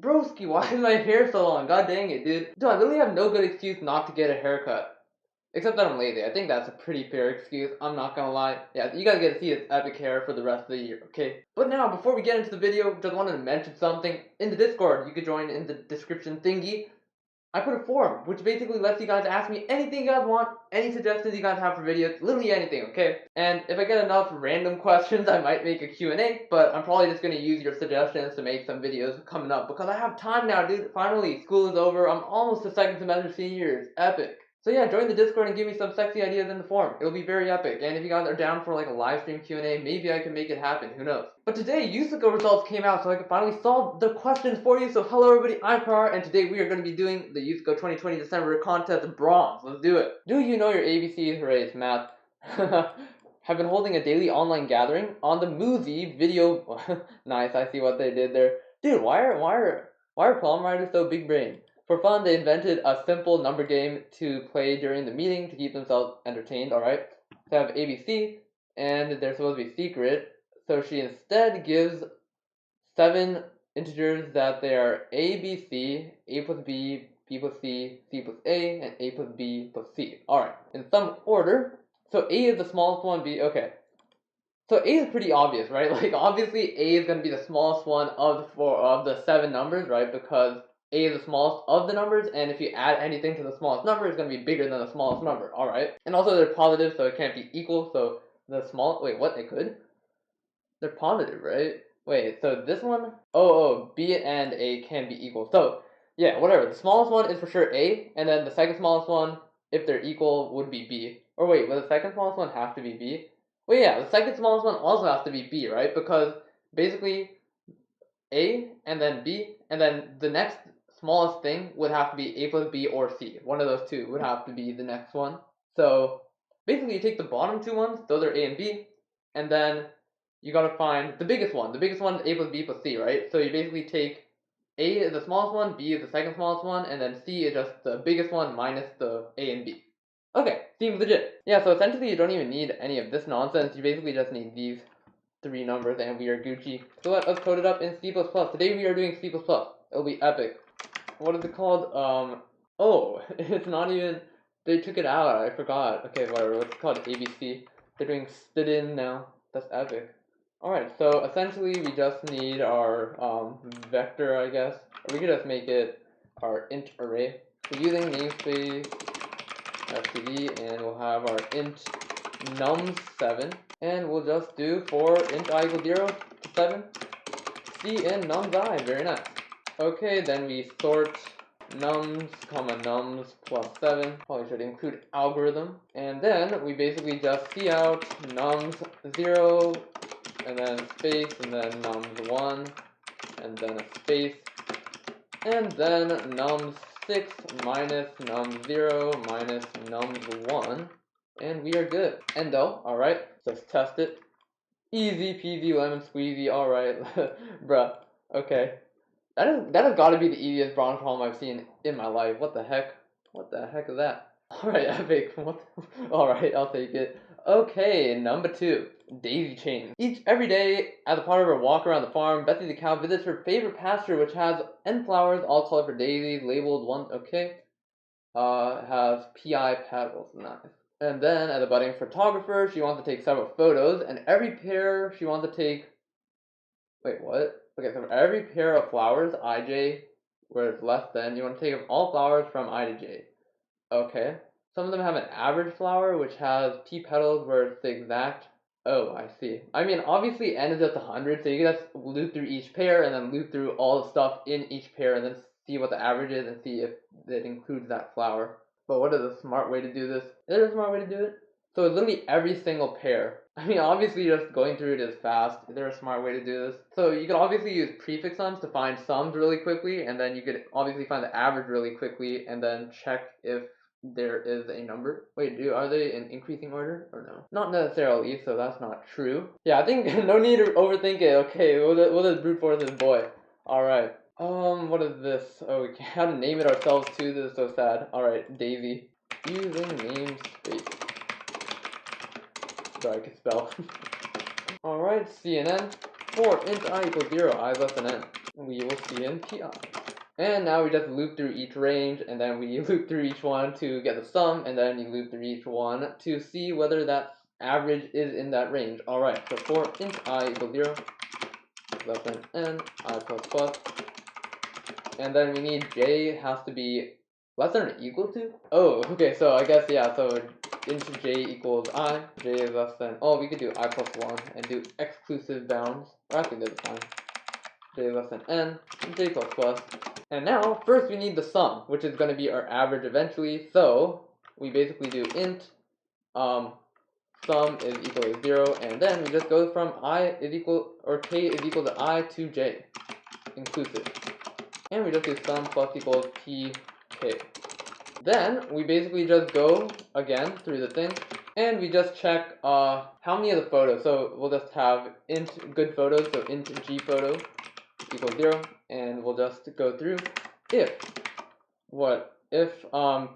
Broski, why is my hair so long? God dang it, dude. Dude, I literally have no good excuse not to get a haircut. Except that I'm lazy. I think that's a pretty fair excuse. I'm not gonna lie. Yeah, you guys get to see its epic hair for the rest of the year, okay? But now, before we get into the video, just wanted to mention something. In the Discord, you could join in the description thingy. I put a forum, which basically lets you guys ask me anything you guys want, any suggestions you guys have for videos, literally anything, okay? And if I get enough random questions, I might make a Q&A, but I'm probably just gonna use your suggestions to make some videos coming up, because I have time now, dude. Finally, school is over. I'm almost a second semester senior. It's epic. So yeah, join the Discord and give me some sexy ideas in the forum. It'll be very epic. And if you guys are down for like a live stream Q&A, maybe I can make it happen. Who knows? But today, USACO results came out, so I could finally solve the questions for you. So hello everybody, I'm Kar, and today we are going to be doing the USACO 2020 December contest bronze. Let's do it. Do you know your ABCs? Hooray, it's math. Have been holding a daily online gathering on the Muzi video. Nice, I see what they did there. Dude, why are prom writers so big brain? For fun, they invented a simple number game to play during the meeting to keep themselves entertained, alright? They have ABC, and they're supposed to be secret, so she instead gives 7 integers that they are A, B, C, A plus B, B plus C, C plus A, and A plus B plus C. Alright, in some order, so A is the smallest one, B, okay. So A is pretty obvious, right? Like, obviously A is going to be the smallest one of the 7 numbers, right? Because A is the smallest of the numbers, and if you add anything to the smallest number, it's going to be bigger than the smallest number, alright? And also they're positive, so it can't be equal, so the small, wait, what, it could? They're positive, right? Wait, so this one? Oh, B and A can be equal. So, yeah, whatever. The smallest one is for sure A, and then the second smallest one, if they're equal, would be B. Or wait, will the second smallest one have to be B? Well, yeah, the second smallest one also has to be B, right? Because basically A and then B, and then the next smallest thing would have to be A plus B or C. One of those two would have to be the next one. So basically you take the bottom 2 ones, those are A and B, and then you gotta find the biggest one. The biggest one is A plus B plus C, right? So you basically take A is the smallest one, B is the second smallest one, and then C is just the biggest one minus the A and B. Okay, seems legit. Yeah, so essentially you don't even need any of this nonsense. You basically just need these 3 numbers and we are Gucci. So let us code it up in C++. Today we are doing C++. It'll be epic. What is it called? Oh, it's not even, they took it out. I forgot. Okay, whatever. What's it called? ABC. They're doing spit in now. That's epic. Alright, so essentially we just need our vector, I guess. Or we could just make it our int array. So using namespace std, and we'll have our int nums7, and we'll just do for int I equals 0 to 7, c in nums I. Very nice. Okay, then we sort nums, comma nums plus 7. Probably should include algorithm. And then we basically just see out nums 0, and then space, and then nums 1, and then a space, and then nums 6 minus nums 0 minus nums 1, and we are good. Endo, alright, let's test it. Easy peasy lemon squeezy, alright, bruh, okay. That has got to be the easiest bronze problem I've seen in my life. What the heck? What the heck is that? Alright, epic. What? Alright, I'll take it. Okay, number 2. Daisy chain. Every day, as a part of her walk around the farm, Betsy the cow visits her favorite pasture, which has end flowers, all colored for daisies, labeled one. Okay. Has PI petals. Nice. And then, as a budding photographer, she wants to take several photos, and every pair she wants to take. Wait, what? Okay, so for every pair of flowers, IJ, where it's less than, you want to take all flowers from I to J. Okay. Some of them have an average flower, which has P petals, where it's the exact. Oh, I see. I mean, obviously n is just 100, so you can just loop through each pair, and then loop through all the stuff in each pair, and then see what the average is, and see if it includes that flower. But what is a smart way to do this? Is there a smart way to do it? So it's literally every single pair. I mean, obviously just going through it is fast. Is there a smart way to do this? So you can obviously use prefix sums to find sums really quickly, and then you could obviously find the average really quickly, and then check if there is a number. Wait, are they in increasing order or no? Not necessarily, so that's not true. Yeah, I think no need to overthink it. Okay, we'll just brute force this boy. Alright. What is this? Oh, we had to name it ourselves too. This is so sad. Alright, Daisy. Using namespace. Sorry, I can spell. Alright, CNN. For int I equals 0, I is less than n. we will see in PI. And now we just loop through each range, and then we loop through each one to get the sum, and then you loop through each one to see whether that average is in that range. Alright, so for int I equals 0, less than n, I plus plus, and then we need j has to be less than or equal to? Oh, okay, so I guess, yeah, so int j equals I, j is less than, oh, we could do I plus 1 and do exclusive bounds, or actually that's fine. J less than n, j plus plus. And now, first we need the sum, which is going to be our average eventually, so we basically do int sum is equal to 0, and then we just go from I is equal, or k is equal to I to j, inclusive. And we just do sum plus equals pk. Then we basically just go again through the thing, and we just check how many of the photos. So we'll just have int good photos, so int g photo equals 0, and we'll just go through if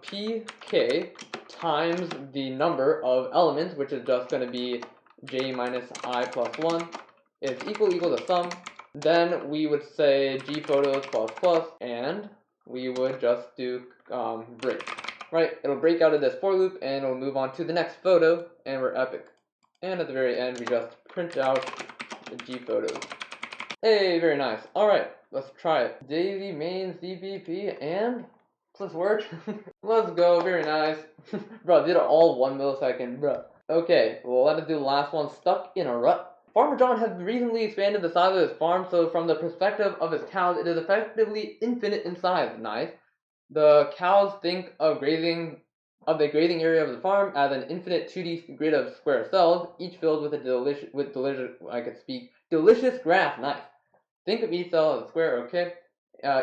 pk times the number of elements, which is just going to be j minus I plus 1, is equal to sum, then we would say g photos plus plus, and we would just do break. Right, it'll break out of this for loop, and it'll move on to the next photo, and we're epic. And at the very end, we just print out the g photos. Hey, very nice. Alright, let's try it. Daisy main CPP, and does this work? Let's go, very nice. Bro, did it all 1 millisecond, bro. Okay, well, let us do the last one. Stuck in a rut. Farmer John has recently expanded the size of his farm, so from the perspective of his cows, it is effectively infinite in size. Nice. The cows think of the grazing area of the farm as an infinite 2D grid of square cells, each filled with delicious grass. Nice. Think of each cell as a square. Okay.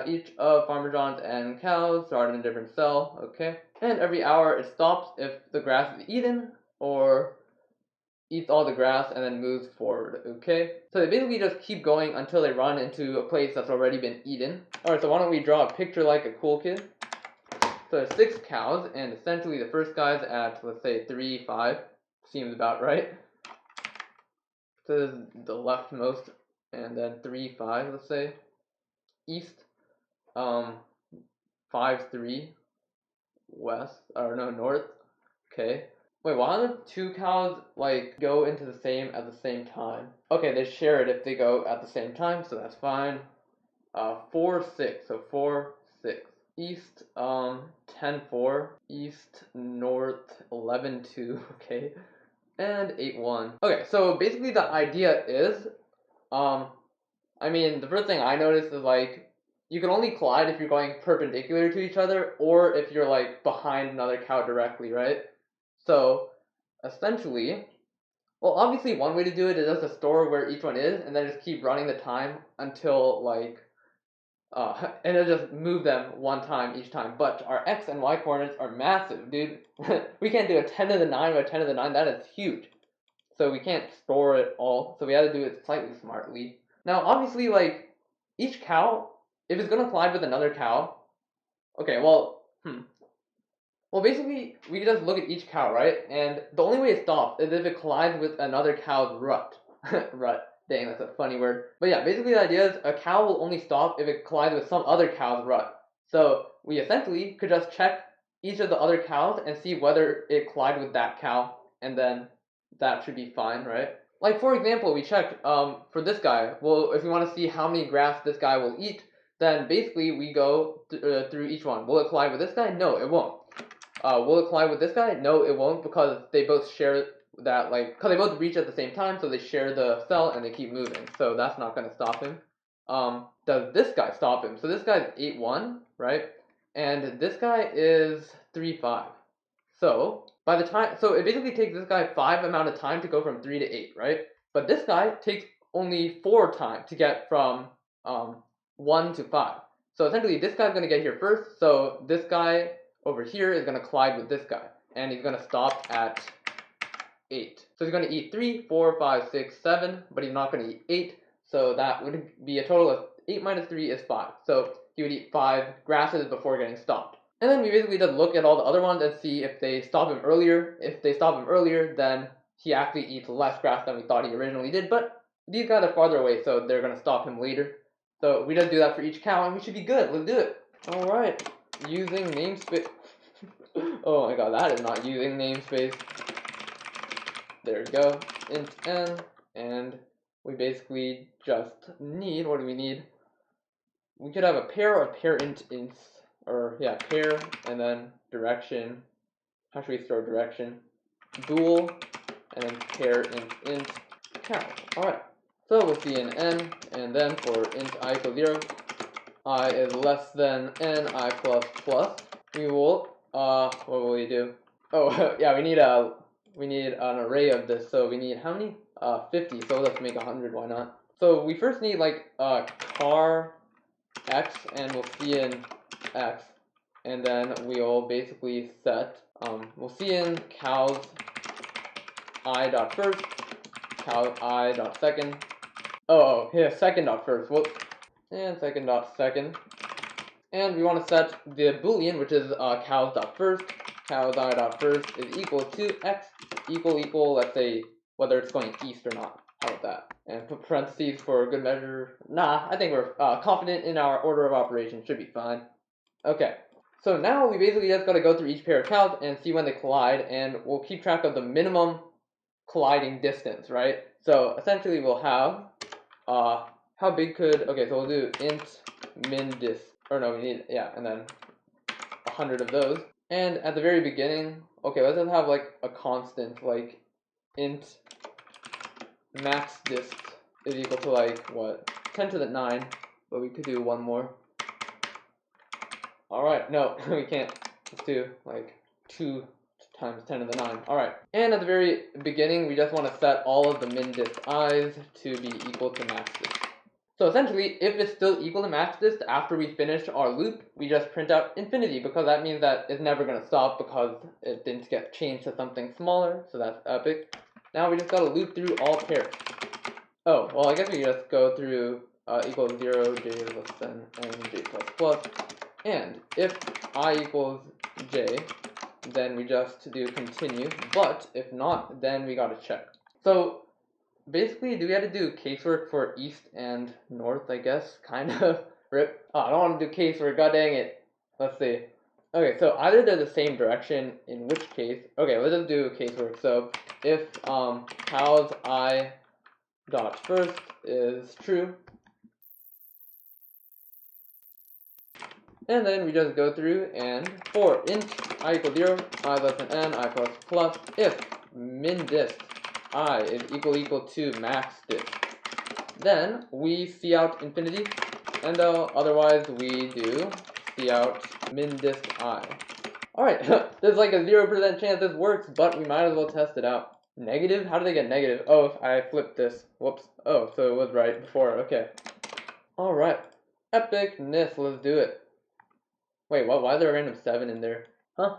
Each of Farmer John's and cows start in a different cell. Okay. And every hour it stops if the grass is eaten, or eats all the grass and then moves forward. Okay. So they basically just keep going until they run into a place that's already been eaten. Alright, so why don't we draw a picture like a cool kid? So there's 6 cows, and essentially the first guy's at, let's say, 3, 5. Seems about right. So this is the leftmost, and then 3, 5, let's say. East, 5, 3. West, or no, north. Okay. Wait, why don't the 2 cows, like, go into the same at the same time? Okay, they share it if they go at the same time, so that's fine. 4, 6, so 4, 6. East, 10, 4. East, north, 11, 2, okay. And 8, 1. Okay, so basically the idea is, I mean, the first thing I noticed is, like, you can only collide if you're going perpendicular to each other, or if you're, like, behind another cow directly, right? So, essentially, well, obviously one way to do it is just to store where each one is, and then just keep running the time until, like, and it'll just move them one time each time. But our x and y coordinates are massive, dude. We can't do a 10 to the 9 by 10 to the 9, that is huge. So we can't store it all, so we had to do it slightly smartly. Now, obviously, like, each cow, if it's gonna collide with another cow, okay, well, well, basically, we can just look at each cow, right? And the only way it stops is if it collides with another cow's rut. Rut. Dang, that's a funny word. But yeah, basically the idea is a cow will only stop if it collides with some other cow's rut. So we essentially could just check each of the other cows and see whether it collided with that cow, and then that should be fine, right? Like, for example, we checked for this guy. Well, if we want to see how many grass this guy will eat, then basically we go through each one. Will it collide with this guy? No, it won't. Will it collide with this guy? No, it won't, because they both share that, like, because they both reach at the same time, so they share the cell and they keep moving. So that's not going to stop him. Does this guy stop him? So this guy's 8, 1, right? And this guy is 3, 5. So by the time, so it basically takes this guy 5 amount of time to go from 3 to 8, right? But this guy takes only 4 time to get from 1 to 5. So essentially, this guy's gonna get here first. So this guy over here is gonna collide with this guy, and he's gonna stop at 8. So he's gonna eat 3, 4, 5, 6, 7, but he's not gonna eat 8. So that would be a total of 8 minus 3 is 5. So he would eat 5 grasses before getting stopped. And then we basically just look at all the other ones and see if they stop him earlier. If they stop him earlier, then he actually eats less grass than we thought he originally did. But these guys are farther away, so they're going to stop him later. So we just do that for each cow and we should be good. Let's do it. Alright. Using namespace. Oh my god, that is not using namespace. There we go. Int n, and we basically just need, what do we need? We could have a pair or pair ints, or yeah, pair, and then direction. How should we store direction? Bool, and then pair int cow. Alright. So we'll see in n, and then for int I equals 0, I is less than n I plus plus. We will, what will we do? Oh, yeah, we need an array of this, so we need how many? 50, so let's make 100, why not? So we first need like car x, and we'll see in x, and then we'll basically set, we'll see in cows I dot first, cow I dot second. Oh, yeah, second dot first, whoops, and second dot second. And we want to set the boolean, which is cows dot first, cows I dot first is equal to x equal, let's say, whether it's going east or not. How about that? And put parentheses for good measure. Nah, I think we're confident in our order of operations. Should be fine. Okay, so now we basically just got to go through each pair of cows and see when they collide, and we'll keep track of the minimum colliding distance, right? So essentially we'll have, how big could, okay, so we'll do int min dis, or no, we need, yeah, and then 100 of those. And at the very beginning, okay, let's just have like a constant, like int max dist is equal to like, what, 10 to the 9, but we could do one more. Alright, no, we can't. Let's do like 2 times 10 to the 9. Alright, and at the very beginning, we just want to set all of the min dist i's to be equal to max dist. So essentially, if it's still equal to max dist after we finish our loop, we just print out infinity, because that means that it's never going to stop because it didn't get changed to something smaller, so that's epic. Now we just got to loop through all pairs. Oh, well, I guess we just go through equals 0, j is less than n, j plus plus, and if I equals j, then we just do continue, but if not, then we got to check. So basically, do we have to do casework for east and north, I guess? Kind of. Rip. Oh, I don't want to do casework, god dang it. Let's see. Okay, so either they're the same direction, in which case, okay, let's just do casework. So if cows I dot first is true, and then we just go through and for int I equals 0, I less than n, I plus plus, if min dist I is equal to max dist, then we see out infinity, and otherwise we do see out min dist I. Alright, there's like a 0% chance this works, but we might as well test it out. Negative? How did they get negative? Oh, I flipped this. Whoops. Oh, so it was right before. Okay. Alright. Epicness. Let's do it. Wait, what? Why is there a random 7 in there? Huh?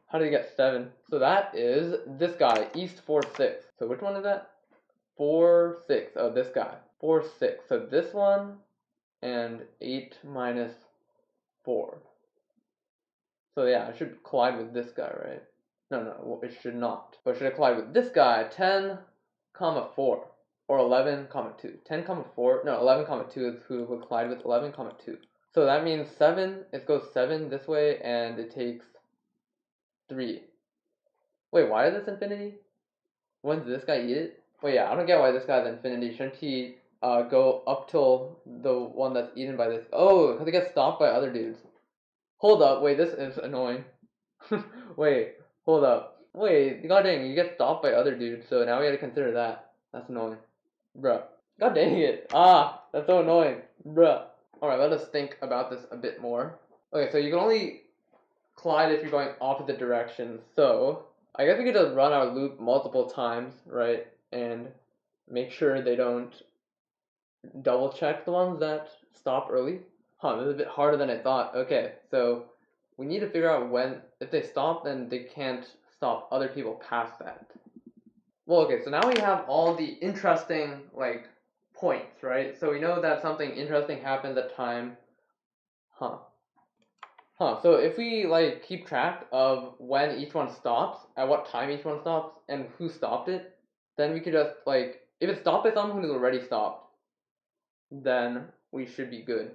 How did he get 7? So that is this guy, East 4-6. So which one is that? 4-6. Oh, this guy. 4-6. So this one and 8 minus 4. So yeah, it should collide with this guy, right? No, it should not. But it should collide with this guy, 10, comma 4. Or 11, comma 2. 10, comma 4. No, 11, comma 2 is who would collide with 11, comma 2. So that means 7, it goes 7 this way, and it takes 3. Wait, why is this infinity? When did this guy eat it? Wait, yeah, I don't get why this guy's infinity. Shouldn't he go up till the one that's eaten by this? Oh, because it gets stopped by other dudes. Hold up, wait, this is annoying. Wait, hold up. Wait, god dang, you get stopped by other dudes, so now we gotta consider that. That's annoying. Bruh. God dang it. Ah, that's so annoying. Bruh. Alright, let us think about this a bit more. Okay, so you can only collide if you're going opposite directions, so I guess we could just run our loop multiple times, right? And make sure they don't double check the ones that stop early. Huh, this is a bit harder than I thought. Okay, so we need to figure out when, if they stop, then they can't stop other people past that. Well, okay, so now we have all the interesting, like, points, right? So we know that something interesting happens at time, so if we, like, keep track of when each one stops, at what time each one stops, and who stopped it, then we could just, like, if it's stopped by someone who's already stopped, then we should be good.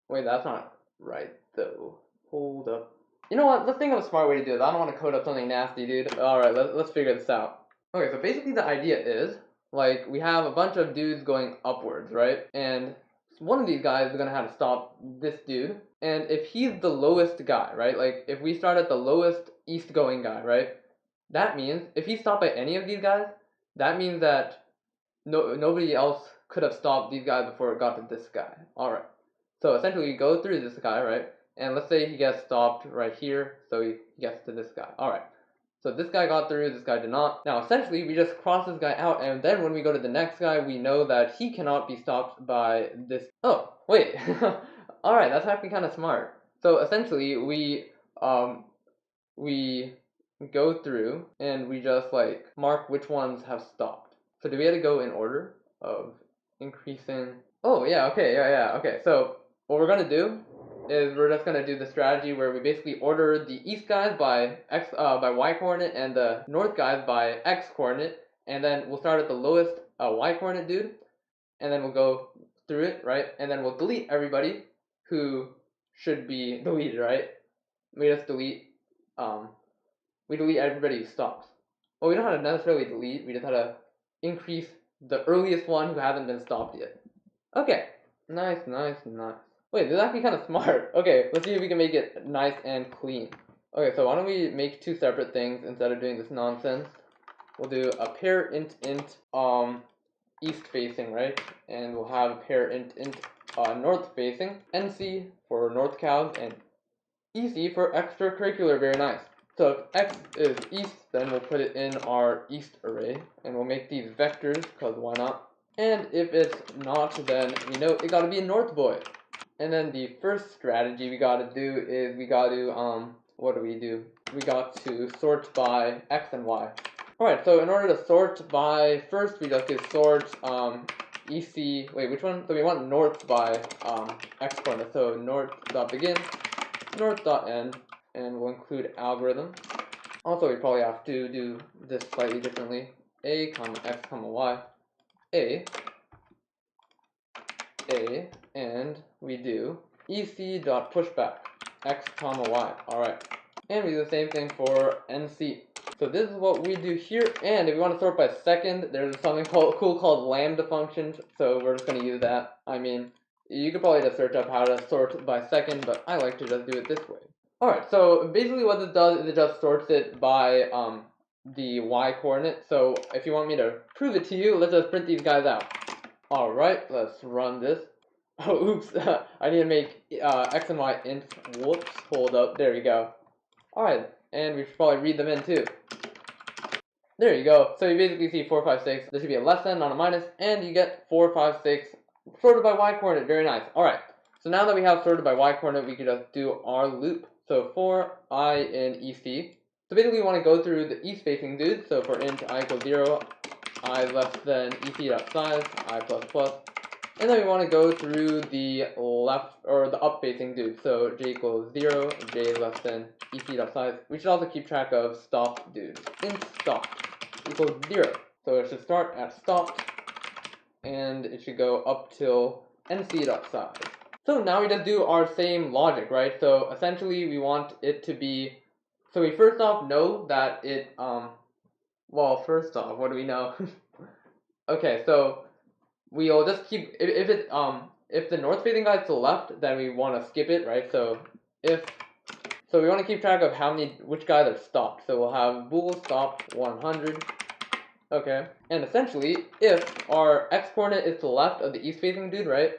Wait, that's not right though. Hold up. You know what? Let's think of a smart way to do it. I don't want to code up something nasty, dude. Alright, let's figure this out. Okay, so basically the idea is, like, we have a bunch of dudes going upwards, right? And one of these guys is going to have to stop this dude. And if he's the lowest guy, right? Like, if we start at the lowest east going guy, right? That means, if he's stopped by any of these guys, that means that nobody else could have stopped these guys before it got to this guy. Alright. So essentially, we go through this guy, right? And let's say he gets stopped right here, so he gets to this guy. Alright. So this guy got through, this guy did not. Now, essentially, we just cross this guy out, and then when we go to the next guy, we know that he cannot be stopped by this. Oh, wait. Alright, that's actually kind of smart. So essentially, we go through, and we just, like, mark which ones have stopped. So do we have to go in order of increasing? Oh, yeah, okay, okay. So what we're gonna do is we're just gonna do the strategy where we basically order the east guys by y coordinate and the north guys by x coordinate, and then we'll start at the lowest y coordinate dude, and then we'll go through it, right? And then we'll delete everybody who should be deleted, right? We just delete everybody who stops. Well, we don't have to necessarily delete, we just have to increase the earliest one who hasn't been stopped yet. Okay, nice. Wait, this is actually kind of smart. Okay, let's see if we can make it nice and clean. Okay, so why don't we make two separate things instead of doing this nonsense. We'll do a pair int east facing, right? And we'll have a pair int north facing. NC for north cows and EC for extracurricular. Very nice. So if x is east, then we'll put it in our east array, and we'll make these vectors, because why not? And if it's not, then we know it gotta be a north boy. And then the first strategy we gotta do is we gotta, what do? We got to sort by x and y. Alright, so in order to sort by, first we just do sort, EC, wait, which one? So we want north by, x coordinate. So north.begin, north.end, and we'll include algorithm. Also, we probably have to do this slightly differently. A, comma, x, comma, y. A, and we do ec.pushback, x, comma, y. Alright. And we do the same thing for nc. So this is what we do here, and if we want to sort by second, there's something cool called lambda functions, so we're just going to use that. I mean, you could probably just search up how to sort by second, but I like to just do it this way. Alright, so basically what this does is it just sorts it by the y coordinate. So if you want me to prove it to you, let's just print these guys out. Alright, let's run this. Oh, oops, I need to make x and y int. Whoops, hold up, there we go. Alright, and we should probably read them in too. There you go. So you basically see 4, 5, 6. There should be a less than, not a minus, and you get 4, 5, 6 sorted by y coordinate. Very nice. Alright, so now that we have sorted by y coordinate, we can just do our loop. So for I in EC, so basically we want to go through the east facing dude. So for int I equals 0, I less than ec.size, I plus plus. And then we want to go through the left, or the up facing dude. So j equals 0, j less than ec.size. We should also keep track of stop dude. Int stopped equals 0. So it should start at stopped, and it should go up till nc.size. So now we just do our same logic, right? So essentially we want it to be, so we first off know that it, well, first off, what do we know? Okay, so we'll just keep, if the north facing guy is to the left, then we want to skip it, right? So we want to keep track of which guys are stopped. So we'll have bool stopped 100. Okay, and essentially, if our x coordinate is to the left of the east facing dude, right?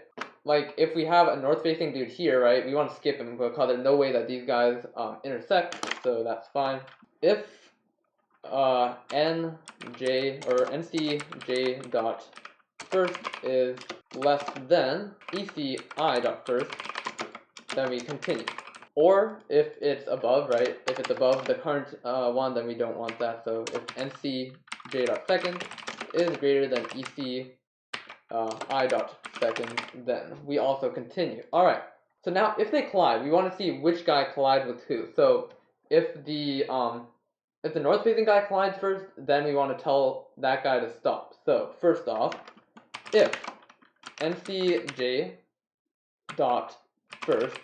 Like, if we have a north facing dude here, right, we want to skip him because there's no way that these guys intersect, so that's fine. If nj or ncj dot first is less than eci dot first, then we continue. Or if it's above, right, if it's above the current one, then we don't want that. So if ncj dot second is greater than ec I dot second, then we also continue. Alright, so now if they collide, we want to see which guy collides with who. So if the north facing guy collides first, then we want to tell that guy to stop. So first off, if ncj dot first.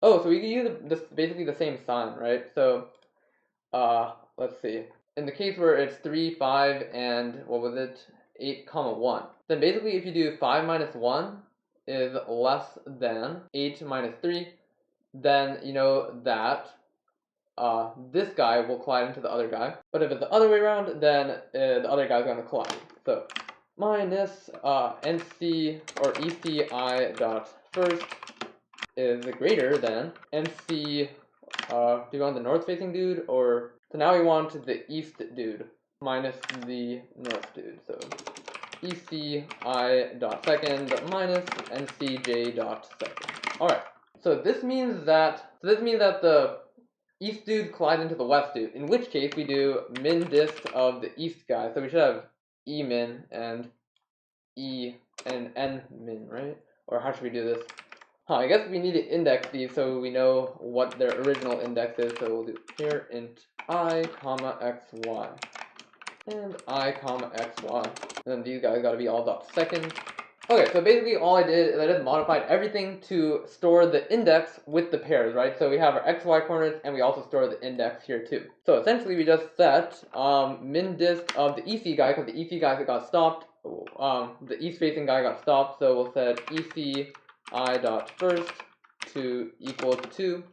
Oh, so we can use this basically the same sign, right? So let's see. In the case where it's 3, 5, and what was it? 8, comma 1. Then basically if you do 5 minus 1 is less than 8 minus 3, then you know that this guy will collide into the other guy. But if it's the other way around, then the other guy's going to collide. So minus nc or eci dot first is greater than nc. Do we want the north facing dude, or so now we want the east dude minus the north dude. So eci dot second minus ncj dot second. All right. So this means that the east dude collides into the west dude, in which case we do min dist of the east guy. So we should have e min and e and n min, right? Or how should we do this? I guess we need to index these so we know what their original index is. So we'll do here int I comma xy and I comma xy. And then these guys gotta be all dot second. Okay, so basically all I did is I just modified everything to store the index with the pairs, right? So we have our xy coordinates and we also store the index here too. So essentially we just set min dist of the EC guy, because the EC guy got stopped. The east facing guy got stopped, so we'll set EC I dot first to equal to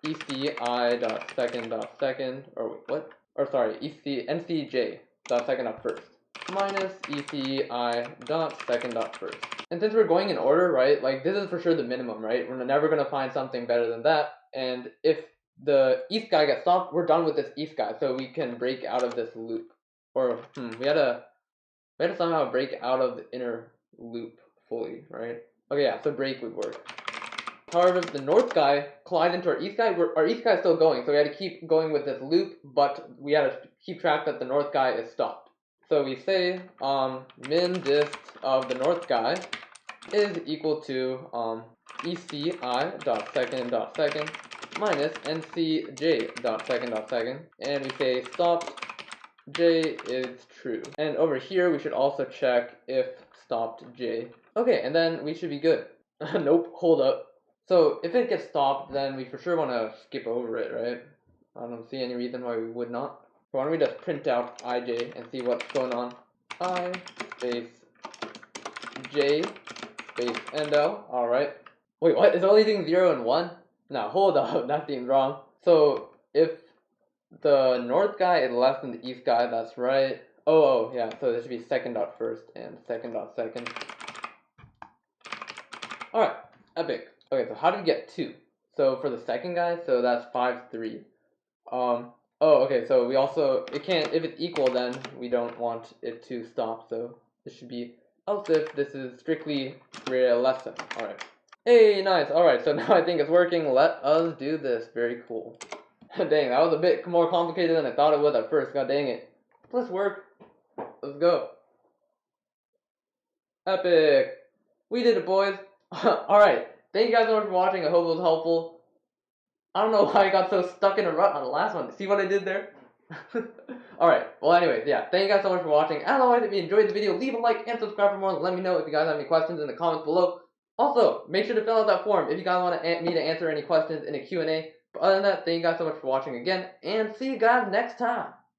EC I dot second, or wait, what? Or sorry, EC NCJ dot second dot first minus ECI dot second dot first. And since we're going in order, right, like this is for sure the minimum, right? We're never gonna find something better than that. And if the east guy gets stopped, we're done with this east guy, so we can break out of this loop. Or we had to somehow break out of the inner loop fully, right? Okay, yeah, so break would work. However, if the north guy collides into our east guy is still going, so we had to keep going with this loop, but we had to keep track that the north guy is stopped. So we say min dist of the north guy is equal to ECI dot second minus NCJ dot second, and we say stopped J is true. And over here we should also check if stopped J. Okay, and then we should be good. Nope, hold up. So if it gets stopped, then we for sure want to skip over it, right? I don't see any reason why we would not. Why don't we just print out ij and see what's going on? I space j space endo. Alright. Wait, what? Is the only thing 0 and 1? No, hold up, that seems wrong. So if the north guy is less than the east guy, that's right. Oh, yeah, so this should be second dot first and second dot second. Alright, epic. Okay, so how do we get 2? So for the second guy, so that's 5, 3. Oh, okay, so we also, it can't, if it's equal, then we don't want it to stop, so this should be else if this is strictly greater or less than. Alright. Hey, nice. Alright, so now I think it's working. Let us do this. Very cool. Dang, that was a bit more complicated than I thought it was at first. God dang it. Let's work. Let's go. Epic. We did it, boys. Alright. Thank you guys so much for watching. I hope it was helpful. I don't know why I got so stuck in a rut on the last one. See what I did there? Alright, well anyways, yeah, thank you guys so much for watching. As always, if you enjoyed the video, leave a like and subscribe for more. Let me know if you guys have any questions in the comments below. Also, make sure to fill out that form if you guys want me to answer any questions in a Q&A. But other than that, thank you guys so much for watching again, and see you guys next time.